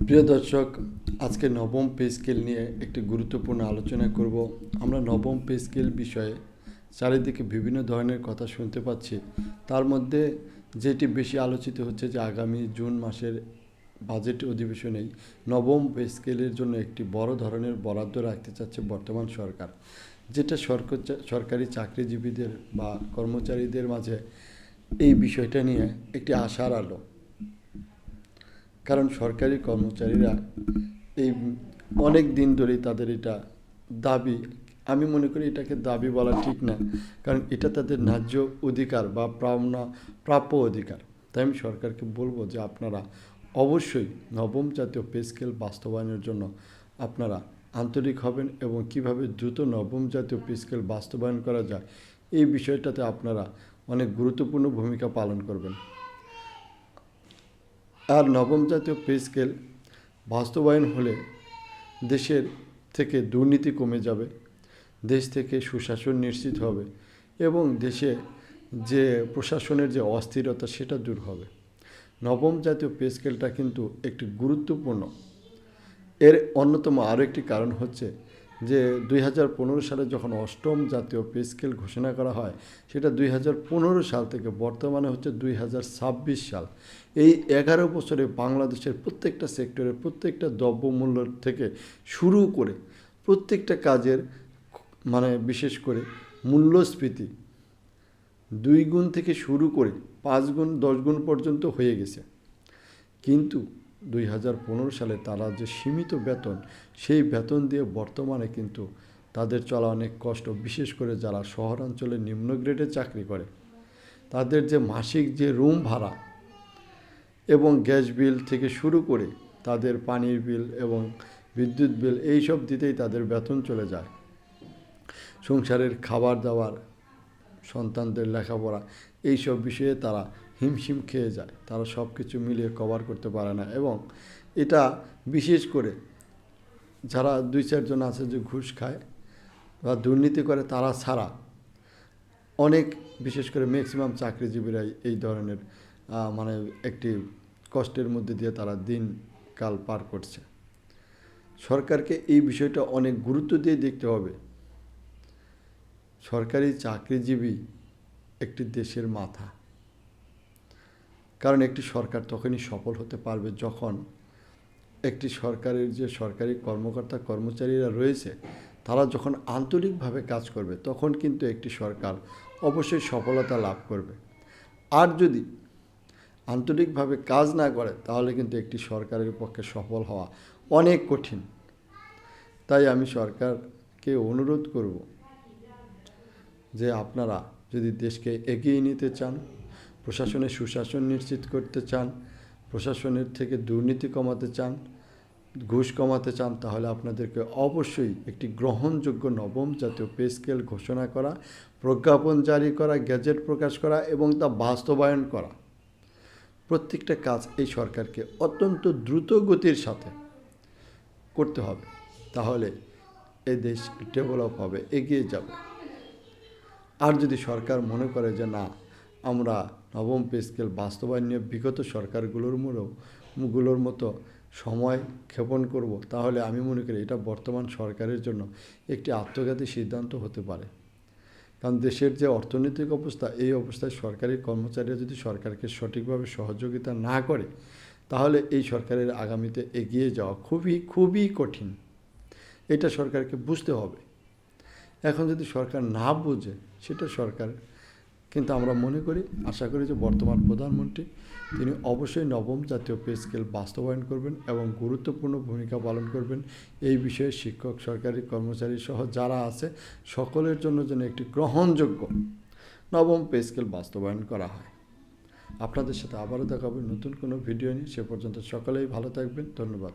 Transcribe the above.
প্রিয় দর্শক, আজকে নবম পে স্কেল নিয়ে একটি গুরুত্বপূর্ণ আলোচনা করব। আমরা নবম পে স্কেল বিষয়ে চারিদিকে বিভিন্ন ধরনের কথা শুনতে পাচ্ছি। তার মধ্যে যেটি বেশি আলোচিত হচ্ছে যে আগামী জুন মাসের বাজেট অধিবেশনেই নবম পে স্কেলের জন্য একটি বড় ধরনের বরাদ্দ রাখতে চাচ্ছে বর্তমান সরকার, যেটা সরকারি চাকরিজীবীদের বা কর্মচারীদের মাঝে এই বিষয়টা নিয়ে একটি আশার আলো। কারণ সরকারি কর্মচারীরা এই অনেক দিন ধরেই তাদের এটা দাবি। আমি মনে করি এটাকে দাবি বলা ঠিক না, কারণ এটা তাদের ন্যায্য অধিকার বা প্রাপ্য অধিকার। তাই আমি সরকারকে বলবো যে আপনারা অবশ্যই নবম জাতীয় পে স্কেল বাস্তবায়নের জন্য আপনারা আন্তরিক হবেন এবং কিভাবে দ্রুত নবম জাতীয় পে স্কেল বাস্তবায়ন করা যায় এই বিষয়টাতে আপনারা অনেক গুরুত্বপূর্ণ ভূমিকা পালন করবেন। আর নবম জাতীয় পে স্কেল বাস্তবায়ন হলে দেশের থেকে দুর্নীতি কমে যাবে, দেশ থেকে সুশাসন নিশ্চিত হবে এবং দেশে যে প্রশাসনের যে অস্থিরতা সেটা দূর হবে। নবম জাতীয় পে স্কেলটা কিন্তু একটি গুরুত্বপূর্ণ। এর অন্যতম আরও একটি কারণ হচ্ছে যে 2015 সালে যখন অষ্টম জাতীয় পে স্কেল ঘোষণা করা হয়, সেটা 2015 সাল থেকে বর্তমানে হচ্ছে 2026 সাল। এই 11 বছরে বাংলাদেশের প্রত্যেকটা সেক্টরে প্রত্যেকটা দ্রব্যমূল্য থেকে শুরু করে প্রত্যেকটা কাজের বিশেষ করে মূল্যস্ফীতি 2 গুণ থেকে শুরু করে 5 গুণ 10 গুণ পর্যন্ত হয়ে গেছে। কিন্তু 2015 সালে তারা যে সীমিত বেতন, সেই বেতন দিয়ে বর্তমানে কিন্তু তাদের চলা অনেক কষ্ট, বিশেষ করে যারা শহরাঞ্চলে নিম্ন গ্রেডে চাকরি করে তাদের যে মাসিক যে রুম ভাড়া এবং গ্যাস বিল থেকে শুরু করে তাদের পানির বিল এবং বিদ্যুৎ বিল এইসব দিতেই তাদের বেতন চলে যায়। সংসারের খাবার দাবার, সন্তানদের লেখাপড়া এইসব বিষয়ে তারা হিমশিম খেয়ে যায়, তারা সব কিছু মিলিয়ে কভার করতে পারে না। এবং এটা বিশেষ করে যারা 2-4 জন আছে যে ঘুষ খায় বা দুর্নীতি করে তারা ছাড়া অনেক, বিশেষ করে ম্যাক্সিমাম চাকরিজীবীরাই এই ধরনের একটি কষ্টের মধ্যে দিয়ে তারা দিনকাল পার করছে। সরকারকে এই বিষয়টা অনেক গুরুত্ব দিয়ে দেখতে হবে। সরকারি চাকরিজীবী একটি দেশের মাথা। কারণ একটি সরকার তখনই সফল হতে পারবে যখন একটি সরকারের যে সরকারি কর্মকর্তা কর্মচারীরা রয়েছে তারা যখন আন্তরিকভাবে কাজ করবে, তখন কিন্তু একটি সরকার অবশ্যই সফলতা লাভ করবে। আর যদি আন্তরিকভাবে কাজ না করে তাহলে কিন্তু একটি সরকারের পক্ষে সফল হওয়া অনেক কঠিন। তাই আমি সরকারকে অনুরোধ করব যে আপনারা যদি দেশকে এগিয়ে নিতে চান, প্রশাসনের সুশাসন নিশ্চিত করতে চান, প্রশাসনের থেকে দুর্নীতি কমাতে চান, ঘুষ কমাতে চান, তাহলে আপনাদেরকে অবশ্যই একটি গ্রহণযোগ্য নবম জাতীয় পে স্কেল ঘোষণা করা, প্রজ্ঞাপন জারি করা, গ্যাজেট প্রকাশ করা এবং তা বাস্তবায়ন করা, প্রত্যেকটা কাজ এই সরকারকে অত্যন্ত দ্রুত গতির সাথে করতে হবে। তাহলে এই দেশ ডেভেলপ হবে, এগিয়ে যাবে। আর যদি সরকার মনে করে যে না, আমরা নবম পে স্কেল বাস্তবায়ন নিয়ে বিগত সরকারগুলোর মতো সময় ক্ষেপণ করব, তাহলে আমি মনে করি এটা বর্তমান সরকারের জন্য একটি আত্মঘাতী সিদ্ধান্ত হতে পারে। কারণ দেশের যে অর্থনৈতিক অবস্থা, এই অবস্থায় সরকারি কর্মচারীরা যদি সরকারকে সঠিকভাবে সহযোগিতা না করে তাহলে এই সরকারের আগামীতে এগিয়ে যাওয়া খুবই খুবই কঠিন। এটা সরকারকে বুঝতে হবে। এখন যদি সরকার না বুঝে সেটা সরকার, কিন্তু আমরা মনে করি, আশা করি যে বর্তমান প্রধানমন্ত্রী তিনি অবশ্যই নবম জাতীয় পে স্কেল বাস্তবায়ন করবেন এবং গুরুত্বপূর্ণ ভূমিকা পালন করবেন। এই বিষয়ে শিক্ষক, সরকারি কর্মচারী সহ যারা আছে সকলের জন্য যেন একটি গ্রহণযোগ্য নবম পে স্কেল বাস্তবায়ন করা হয়। আপনাদের সাথে আবারও দেখা হবে নতুন কোনো ভিডিও নিয়ে। সে পর্যন্ত সকলেই ভালো থাকবেন। ধন্যবাদ।